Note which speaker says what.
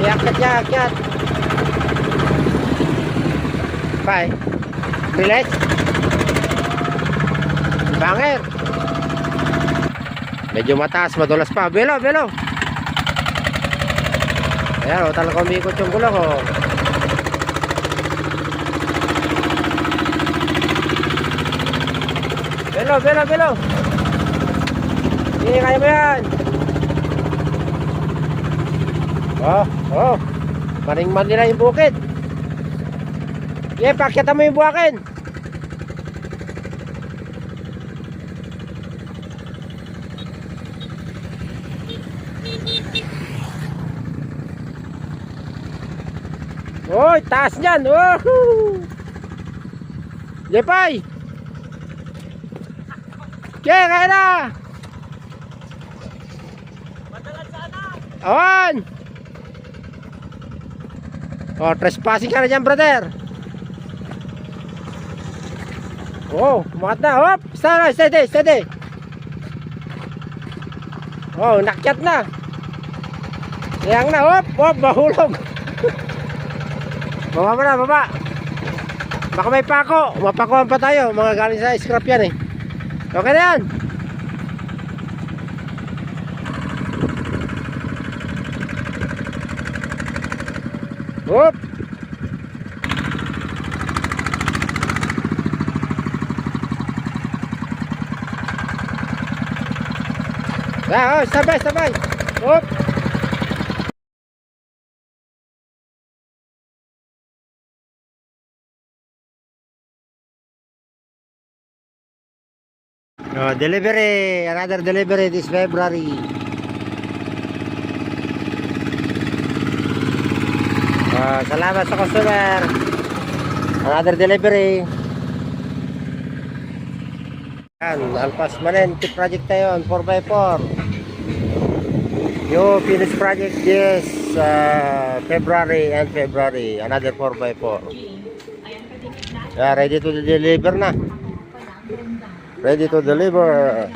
Speaker 1: Iakyat niya, akyat. Bye. Relax. Banger. Medyo mataas, madulas pa. Belo, belo. Ayan, o, talaga umikot yung gulong, o. Belo, belo, belo. Hindi, kaya mo yan. Oh, oh. Maring-man nila yung bukid. Pakyatan mo yung buwakin. Oy, taas niyan. Woohoo! Jepay! Kaya na!
Speaker 2: Madalas sana!
Speaker 1: Awan! Oh, trespassing ka na dyan, brother. Oh, umangat na. Hop! Steady, steady. Oh, nakyat na. Yang na, hop! Hop, mahulog. Baba mo na, baba. Baka may pako. Mapakuan pa tayo. Mga galing sa scrap yan eh. Okay na yan. Hop! Oh, sabay, sabay. Hop! Oh, delivery, another delivery this February. Salamat sa customer. Another delivery. Yan, Alpas Manente project tayo, 4x4. Yung finish project this February and February, another 4x4. Yeah, ready to deliver na. Ready to deliver.